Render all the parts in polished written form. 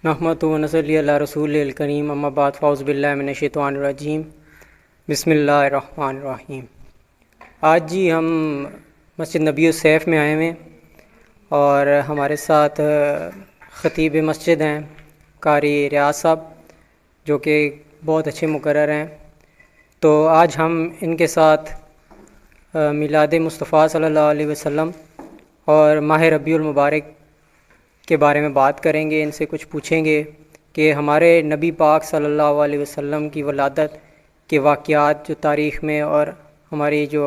نحمد و نصلی اللہ رسول الکریم اما بعد فاعوذ باللہ من الشیطان الرجیم بسم اللہ الرحمن الرحیم۔ آج جی ہم مسجد نبی السیف میں آئے ہوئے ہیں اور ہمارے ساتھ خطیب مسجد ہیں قاری ریاض صاحب، جو کہ بہت اچھے مقرر ہیں۔ تو آج ہم ان کے ساتھ میلاد مصطفیٰ صلی اللہ علیہ وسلم اور ماہ ربیع المبارک کے بارے میں بات کریں گے، ان سے کچھ پوچھیں گے کہ ہمارے نبی پاک صلی اللہ علیہ وسلم کی ولادت کے واقعات جو تاریخ میں اور ہماری جو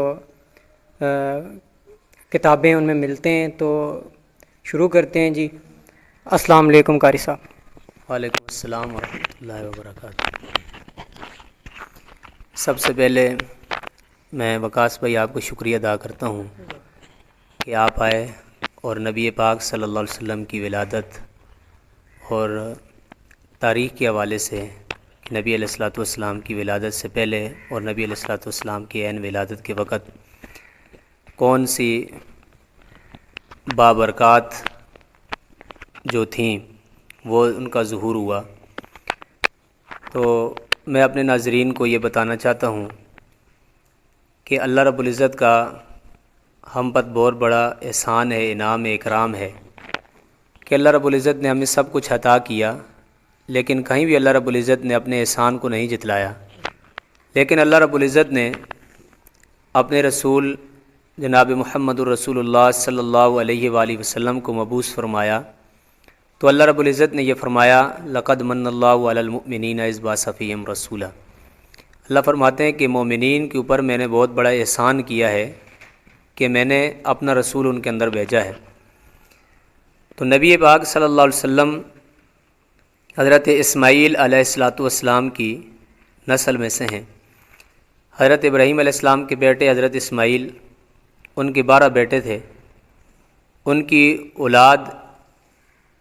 کتابیں ان میں ملتے ہیں۔ تو شروع کرتے ہیں جی۔ السلام علیکم قاری صاحب۔ وعلیکم السلام ورحمۃ اللہ وبرکاتہ۔ سب سے پہلے میں وقاص بھائی آپ کو شکریہ ادا کرتا ہوں کہ آپ آئے اور نبی پاک صلی اللہ علیہ وسلم کی ولادت اور تاریخ کے حوالے سے نبی علیہ الصلوۃ والسلام کی ولادت سے پہلے اور نبی علیہ الصلوۃ والسلام کی عین ولادت کے وقت کون سی بابرکات جو تھیں وہ ان کا ظہور ہوا، تو میں اپنے ناظرین کو یہ بتانا چاہتا ہوں کہ اللہ رب العزت کا ہم پر بہت بڑا احسان ہے، انعام ہے، اکرام ہے کہ اللہ رب العزت نے ہمیں سب کچھ عطا کیا، لیکن کہیں بھی اللہ رب العزت نے اپنے احسان کو نہیں جتلایا۔ لیکن اللہ رب العزت نے اپنے رسول جناب محمد الرسول اللہ صلی اللہ علیہ وآلہ وسلم کو مبعوث فرمایا، تو اللہ رب العزت نے یہ فرمایا لقد من اللہ علی المؤمنین اذ بعث فیہم رسولا۔ اللہ فرماتے ہیں کہ مومنین کے اوپر میں نے بہت بڑا احسان کیا ہے کہ میں نے اپنا رسول ان کے اندر بھیجا ہے۔ تو نبی پاک صلی اللہ علیہ وسلم حضرت اسماعیل علیہ الصلوۃ والسلام کی نسل میں سے ہیں۔ حضرت ابراہیم علیہ السلام کے بیٹے حضرت اسماعیل، ان کے 12 بیٹے تھے، ان کی اولاد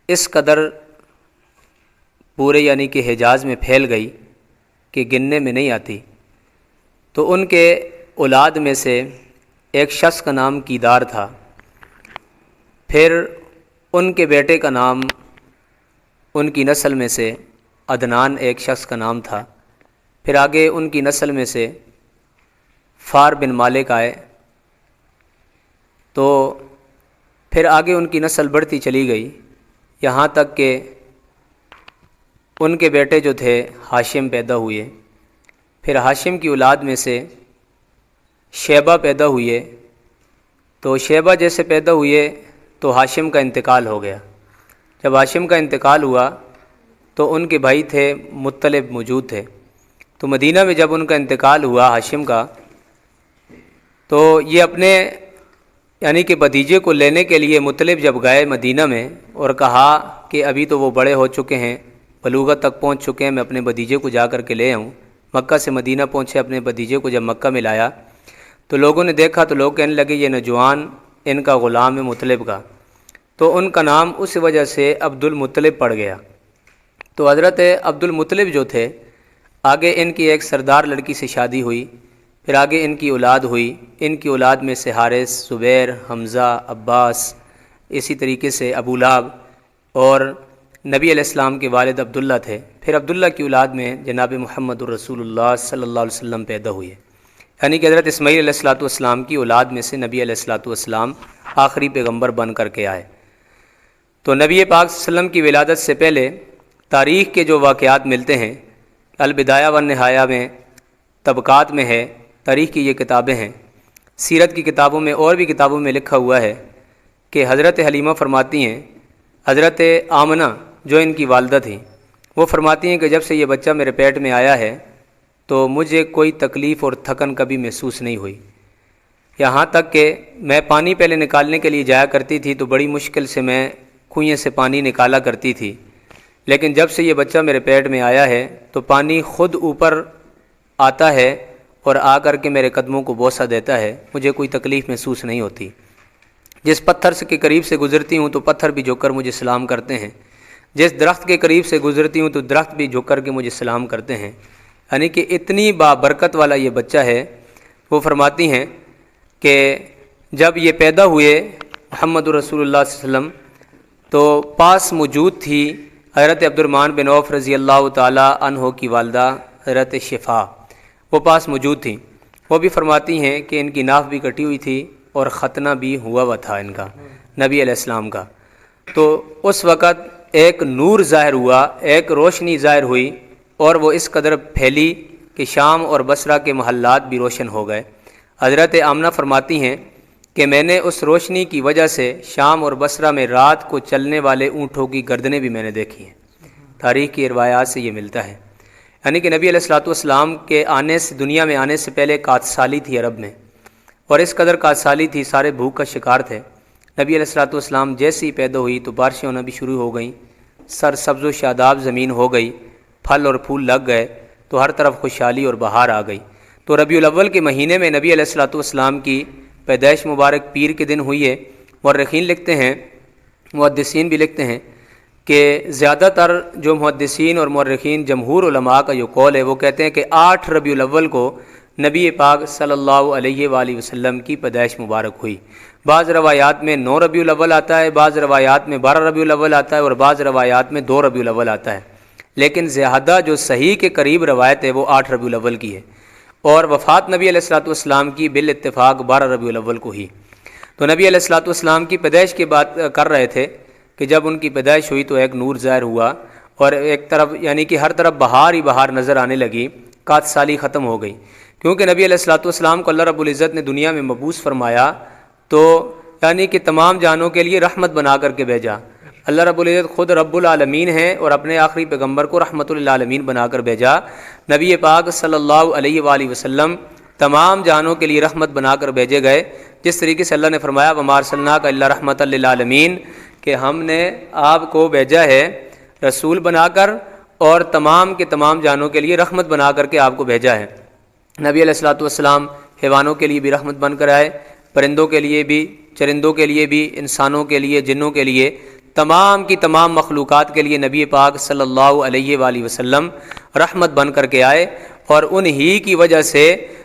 اس قدر پورے یعنی کہ حجاز میں پھیل گئی کہ گننے میں نہیں آتی۔ تو ان کے اولاد میں سے ایک شخص کا نام کیدار تھا، پھر ان کے بیٹے کا نام، ان کی نسل میں سے عدنان ایک شخص کا نام تھا، پھر آگے ان کی نسل میں سے فار بن مالک آئے، تو پھر آگے ان کی نسل بڑھتی چلی گئی، یہاں تک کہ ان کے بیٹے جو تھے ہاشم پیدا ہوئے، پھر ہاشم کی اولاد میں سے شیبہ پیدا ہوئے، تو شیبہ جیسے پیدا ہوئے تو ہاشم کا انتقال ہو گیا۔ جب ہاشم کا انتقال ہوا تو ان کے بھائی تھے مطلب موجود تھے، تو مدینہ میں جب ان کا انتقال ہوا ہاشم کا، تو یہ اپنے یعنی کہ بھتیجے کو لینے کے لیے مطلب جب گئے مدینہ میں اور کہا کہ ابھی تو وہ بڑے ہو چکے ہیں، بلوغت تک پہنچ چکے ہیں، میں اپنے بھتیجے کو جا کر کے لے آؤں۔ مکہ سے مدینہ پہنچے، اپنے بھتیجے کو جب مکہ میں لایا تو لوگوں نے دیکھا تو لوگ کہنے لگے یہ نوجوان ان کا غلام ہے مطلب کا، تو ان کا نام اس وجہ سے عبد المطلب پڑ گیا۔ تو حضرت عبد المطلب جو تھے، آگے ان کی ایک سردار لڑکی سے شادی ہوئی، پھر آگے ان کی اولاد ہوئی، ان کی اولاد میں سے حارث، زبیر، حمزہ، عباس، اسی طریقے سے ابو لہب، اور نبی علیہ السلام کے والد عبداللہ تھے، پھر عبداللہ کی اولاد میں جناب محمد الرسول اللہ صلی اللہ علیہ وسلم پیدا ہوئے، یعنی کہ حضرت اسماعیل علیہ الصلوۃ والسلام کی اولاد میں سے نبی علیہ الصلوۃ والسلام آخری پیغمبر بن کر کے آئے۔ تو نبی پاک صلی اللہ علیہ وسلم کی ولادت سے پہلے تاریخ کے جو واقعات ملتے ہیں، البدایہ والنہایہ میں، طبقات میں ہے، تاریخ کی یہ کتابیں ہیں، سیرت کی کتابوں میں اور بھی کتابوں میں لکھا ہوا ہے کہ حضرت حلیمہ فرماتی ہیں، حضرت آمنہ جو ان کی والدہ تھیں، وہ فرماتی ہیں کہ جب سے یہ بچہ میرے پیٹ میں آیا ہے تو مجھے کوئی تکلیف اور تھکن کبھی محسوس نہیں ہوئی، یہاں تک کہ میں پانی پہلے نکالنے کے لیے جایا کرتی تھی تو بڑی مشکل سے میں کنویں سے پانی نکالا کرتی تھی، لیکن جب سے یہ بچہ میرے پیٹ میں آیا ہے تو پانی خود اوپر آتا ہے اور آ کر کے میرے قدموں کو بوسہ دیتا ہے، مجھے کوئی تکلیف محسوس نہیں ہوتی۔ جس پتھر کے قریب سے گزرتی ہوں تو پتھر بھی جھک کر مجھے سلام کرتے ہیں، جس درخت کے قریب سے گزرتی ہوں تو درخت بھی جھک کر کے مجھے سلام کرتے ہیں، یعنی کہ اتنی بابرکت والا یہ بچہ ہے۔ وہ فرماتی ہیں کہ جب یہ پیدا ہوئے محمد رسول اللہ صلی اللہ علیہ وسلم تو پاس موجود تھی حضرت عبد الرحمن بن عوف رضی اللہ تعالی عنہ کی والدہ حضرت شفا وہ پاس موجود تھیں. وہ بھی فرماتی ہیں کہ ان کی ناف بھی کٹی ہوئی تھی اور ختنہ بھی ہوا تھا ان کا نبی علیہ السلام کا. تو اس وقت ایک نور ظاہر ہوا، ایک روشنی ظاہر ہوئی اور وہ اس قدر پھیلی کہ شام اور بصرہ کے محلات بھی روشن ہو گئے. حضرت آمنہ فرماتی ہیں کہ میں نے اس روشنی کی وجہ سے شام اور بصرہ میں رات کو چلنے والے اونٹوں کی گردنیں بھی میں نے دیکھی ہیں. تاریخ کی روایات سے یہ ملتا ہے. یعنی کہ نبی علیہ الصلوۃ والسلام کے آنے سے دنیا میں آنے سے پہلے کات سالی تھی عرب میں، اور اس قدر کات سالی تھی سارے بھوک کا شکار تھے. نبی علیہ الصلوۃ والسلام جیسے ہی پیدا ہوئی تو بارشیں ہونا بھی شروع ہو گئیں، سر سبز و شاداب زمین ہو گئی، پھل اور پھول لگ گئے، تو ہر طرف خوشحالی اور بہار آ گئی. تو ربیع الاول کے مہینے میں نبی علیہ الصلوۃ والسلام کی پیدائش مبارک پیر کے دن ہوئی ہے. مورخین لکھتے ہیں، محدثین بھی لکھتے ہیں کہ زیادہ تر جو محدثین اور مورخین جمہور علماء کا جو قول ہے وہ کہتے ہیں کہ 8 ربیع الاول کو نبی پاک صلی اللہ علیہ وآلہ وسلم کی پیدائش مبارک ہوئی. بعض روایات میں 9 ربیع الاول آتا ہے، بعض روایات میں 12 ربیع الاول آتا ہے، اور بعض روایات میں 2 ربیع الاول آتا ہے. لیکن زیادہ جو صحیح کے قریب روایت ہے وہ 8 ربیع الاول کی ہے، اور وفات نبی علیہ الصلوۃ والسلام کی بالاتفاق 12 ربیع الاول کو ہی. تو نبی علیہ الصلوۃ والسلام کی پیدائش کی بات کر رہے تھے کہ جب ان کی پیدائش ہوئی تو ایک نور ظاہر ہوا، اور ایک طرف یعنی کہ ہر طرف بہار ہی بہار نظر آنے لگی، کات سالی ختم ہو گئی. کیونکہ نبی علیہ الصلوۃ والسلام کو اللہ رب العزت نے دنیا میں مبعوث فرمایا تو یعنی کہ تمام جانوں کے لیے رحمت بنا کر کے بھیجا. اللہ رب العزت خود رب العالمین ہیں اور اپنے آخری پیغمبر کو رحمت للعالمین بنا کر بھیجا. نبی پاک صلی اللہ علیہ وآلہ وسلم تمام جانوں کے لیے رحمت بنا کر بھیجے گئے. جس طریقے سے اللہ نے فرمایا وما ارسلناک الا رحمۃ للعالمین، کہ ہم نے آپ کو بھیجا ہے رسول بنا کر اور تمام کے تمام جانوں کے لیے رحمت بنا کر کے آپ کو بھیجا ہے. نبی علیہ الصلوۃ والسلام حیوانوں کے لیے بھی رحمت بن کر آئے، پرندوں کے لیے بھی، چرندوں کے لیے بھی، انسانوں کے لیے، جنوں کے لیے، تمام کی تمام مخلوقات کے لیے نبی پاک صلی اللہ علیہ وآلہ وسلم رحمت بن کر کے آئے. اور انہی کی وجہ سے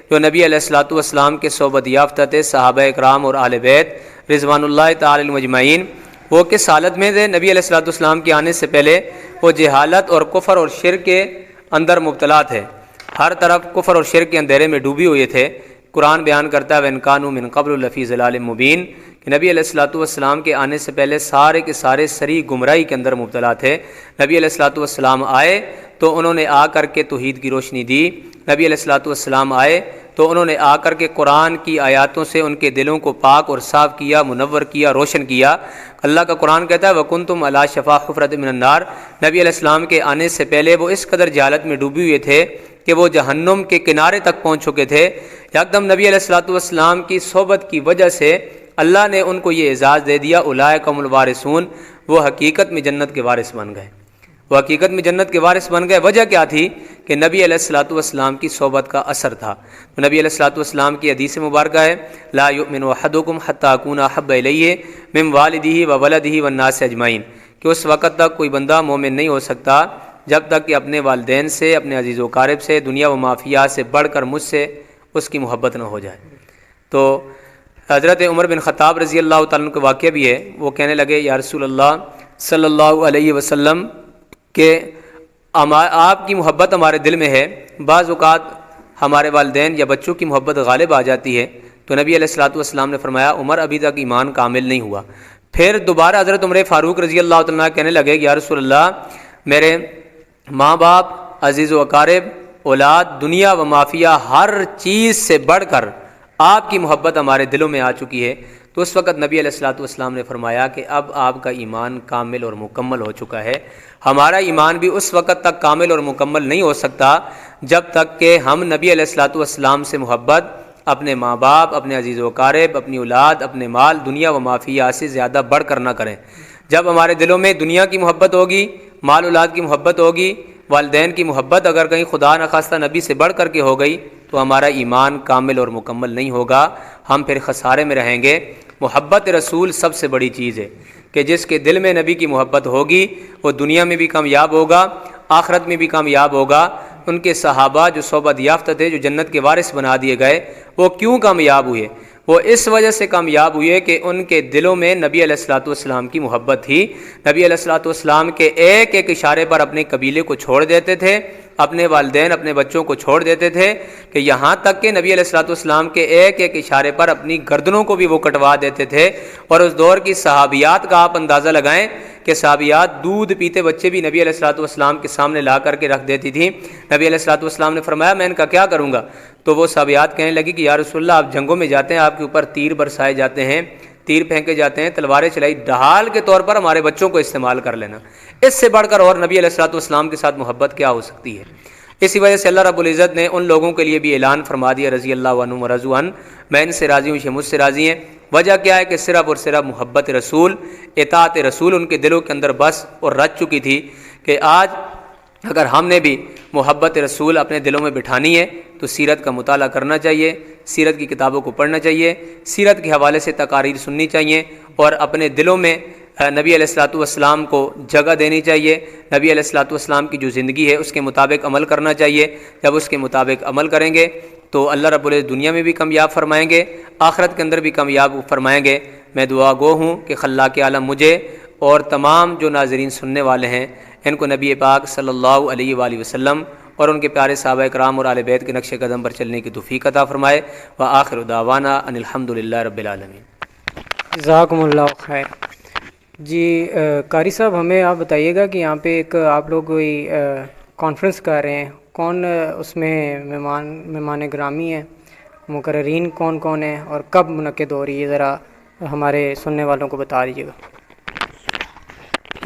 جو نبی علیہ الصلوۃ والسلام کے صحبت یافتہ تھے صحابہ اکرام اور اہل بیت رضوان اللہ تعالی علیہم اجمعین، وہ کس حالت میں تھے؟ نبی علیہ الصلوۃ والسلام کے آنے سے پہلے وہ جہالت اور کفر اور شرک کے اندر مبتلا تھے، ہر طرف کفر اور شرک کے اندھیرے میں ڈوبی ہوئے تھے. قرآن بیان کرتا ہے وَإِن كَانُوا مِن قَبْلُ لَفِي ضَلَالٍ مُبِينٍ کہ نبی علیہ الصلوۃ والسلام کے آنے سے پہلے سارے کے سارے سری گمراہی کے اندر مبتلا تھے. نبی علیہ الصلوۃ والسلام آئے تو انہوں نے آ کر کے توحید کی روشنی دی. نبی علیہ الصلوۃ والسلام آئے تو انہوں نے آ کر کے قرآن کی آیاتوں سے ان کے دلوں کو پاک اور صاف کیا، منور کیا، روشن کیا. اللہ کا قرآن کہتا ہے وَكُنْتُمْ عَلَىٰ شَفَا حُفْرَةٍ مِّنَ النَّارِ، نبی علیہ السلام کے آنے سے پہلے وہ اس قدر جہالت میں ڈوبے ہوئے تھے کہ وہ جہنم کے کنارے تک پہنچ چکے تھے. یکدم نبی علیہ الصلوۃ والسلام کی صحبت کی وجہ سے اللہ نے ان کو یہ اعزاز دے دیا اولئک هم الوارثون، وہ حقیقت میں جنت کے وارث بن گئے. وہ حقیقت میں جنت کے وارث بن گئے. وجہ کیا تھی؟ کہ نبی علیہ الصلوۃ والسلام کی صحبت کا اثر تھا. نبی علیہ الصلوۃ والسلام کی حدیث مبارکہ ہے لا یؤمن احدکم حتی اکون احب الیہ من والدہ وولدہ والناس اجمعین، کہ اس وقت تک کوئی بندہ مومن نہیں ہو سکتا جب تک کہ اپنے والدین سے، اپنے عزیز و قارب سے، دنیا و مافیات سے بڑھ کر مجھ سے اس کی محبت نہ ہو جائے. تو حضرت عمر بن خطاب رضی اللہ تعالیٰ عنہ کا واقعہ بھی ہے. وہ کہنے لگے یا رسول اللہ صلی اللہ علیہ وسلم کہ آپ کی محبت ہمارے دل میں ہے، بعض اوقات ہمارے والدین یا بچوں کی محبت غالب آ جاتی ہے. تو نبی علیہ الصلوۃ والسلام نے فرمایا عمر ابھی تک ایمان کامل نہیں ہوا. پھر دوبارہ حضرت عمر فاروق رضی اللہ تعالیٰ عنہ کہنے لگے یا رسول اللہ میرے ماں باپ، عزیز و اقارب، اولاد، دنیا و مافیا، ہر چیز سے بڑھ کر آپ کی محبت ہمارے دلوں میں آ چکی ہے. تو اس وقت نبی علیہ الصلوۃ والسلام نے فرمایا کہ اب آپ کا ایمان کامل اور مکمل ہو چکا ہے. ہمارا ایمان بھی اس وقت تک کامل اور مکمل نہیں ہو سکتا جب تک کہ ہم نبی علیہ الصلوۃ والسلام سے محبت اپنے ماں باپ، اپنے عزیز و اقارب، اپنی اولاد، اپنے مال، دنیا و مافیا سے زیادہ بڑھ کر نہ کریں. جب ہمارے دلوں میں دنیا کی محبت ہوگی، مال اولاد کی محبت ہوگی، والدین کی محبت اگر کہیں خدا نخواستہ نبی سے بڑھ کر کے ہو گئی تو ہمارا ایمان کامل اور مکمل نہیں ہوگا، ہم پھر خسارے میں رہیں گے. محبت رسول سب سے بڑی چیز ہے کہ جس کے دل میں نبی کی محبت ہوگی وہ دنیا میں بھی کامیاب ہوگا، آخرت میں بھی کامیاب ہوگا. ان کے صحابہ جو صحبت یافتہ تھے، جو جنت کے وارث بنا دیے گئے، وہ کیوں کامیاب ہوئے؟ وہ اس وجہ سے کامیاب ہوئے کہ ان کے دلوں میں نبی علیہ الصلوۃ والسلام کی محبت تھی. نبی علیہ الصلوۃ والسلام کے ایک ایک اشارے پر اپنے قبیلے کو چھوڑ دیتے تھے، اپنے والدین اپنے بچوں کو چھوڑ دیتے تھے، کہ یہاں تک کہ نبی علیہ الصلوۃ والسلام کے ایک ایک اشارے پر اپنی گردنوں کو بھی وہ کٹوا دیتے تھے. اور اس دور کی صحابیات کا آپ اندازہ لگائیں کہ صحابیات دودھ پیتے بچے بھی نبی علیہ الصلوۃ والسلام کے سامنے لا کر کے رکھ دیتی تھیں. نبی علیہ الصلوۃ والسلام نے فرمایا میں ان کا کیا کروں گا؟ تو وہ صحابیات کہنے لگی کہ یا رسول اللہ آپ جنگوں میں جاتے ہیں، آپ کے اوپر تیر برسائے جاتے ہیں، تیر پھینکے جاتے ہیں، تلواریں چلائی، ڈھال کے طور پر ہمارے بچوں کو استعمال کر لینا. اس سے بڑھ کر اور نبی علیہ الصلوۃ والسلام کے ساتھ محبت کیا ہو سکتی ہے؟ اسی وجہ سے اللہ رب العزت نے ان لوگوں کے لیے بھی اعلان فرما دیا رضی اللہ عنہم ورضوا عنہ، میں ان سے راضی ہوں یہ مجھ سے راضی ہیں. وجہ کیا ہے کہ صرف اور صرف محبت رسول، اطاعت رسول ان کے دلوں کے اندر بس اور رچ چکی تھی. کہ آج اگر ہم نے بھی محبت رسول اپنے دلوں میں بٹھانی ہے تو سیرت کا مطالعہ کرنا چاہیے، سیرت کی کتابوں کو پڑھنا چاہیے، سیرت کے حوالے سے تقاریر سننی چاہیے، اور اپنے دلوں میں نبی علیہ الصلوۃ والسلام کو جگہ دینی چاہیے. نبی علیہ الصلوۃ والسلام کی جو زندگی ہے اس کے مطابق عمل کرنا چاہیے. جب اس کے مطابق عمل کریں گے تو اللہ رب العزت دنیا میں بھی کامیاب فرمائیں گے، آخرت کے اندر بھی کامیاب فرمائیں گے. میں دعا گو ہوں کہ خلاق عالم مجھے اور تمام جو ناظرین سننے والے ہیں ان کو نبی پاک صلی اللہ علیہ وآلہ وسلم اور ان کے پیارے صحابہ کرام اور اہل بیت کے نقش قدم پر چلنے کی توفیق عطا فرمائے. وآخر دعوانا ان الحمد للہ رب العالمین. جزاکم اللہ خیر. جی قاری صاحب ہمیں آپ بتائیے گا کہ یہاں پہ ایک آپ لوگ کوئی کانفرنس کر رہے ہیں، کون اس میں مہمان گرامی ہیں، مقررین کون کون ہیں اور کب منعقد ہو رہی ہے، ذرا ہمارے سننے والوں کو بتا دیجیے گا.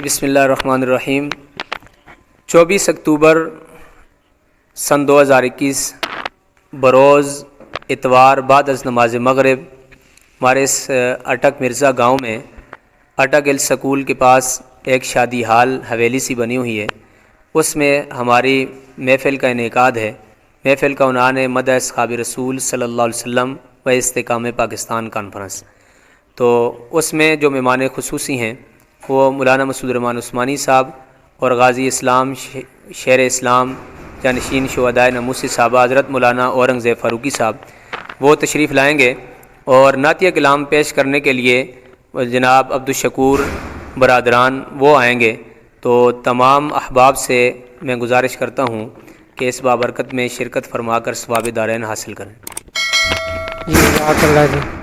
بسم اللہ الرحمن الرحیم. 24 اکتوبر سن 2021 بروز اتوار بعد از نماز مغرب ہمارے اس اٹک مرزا گاؤں میں اٹک ہل سکول کے پاس ایک شادی ہال حویلی سی بنی ہوئی ہے، اس میں ہماری محفل کا انعقاد ہے. محفل کا عنوان ہے مدح اصحاب رسول صلی اللہ علیہ وسلم و استحکام پاکستان کانفرنس. تو اس میں جو مہمان خصوصی ہیں وہ مولانا مسعود الرحمان عثمانی صاحب اور غازی اسلام شیر اسلام جانشین شہدائے ناموسی صاحبہ حضرت مولانا اورنگزیب فاروقی صاحب وہ تشریف لائیں گے. اور نعتیہ کلام پیش کرنے کے لیے جناب عبدالشکور برادران وہ آئیں گے. تو تمام احباب سے میں گزارش کرتا ہوں کہ اس بابرکت میں شرکت فرما کر ثواب دارین حاصل کریں. جی جزاک اللہ جی.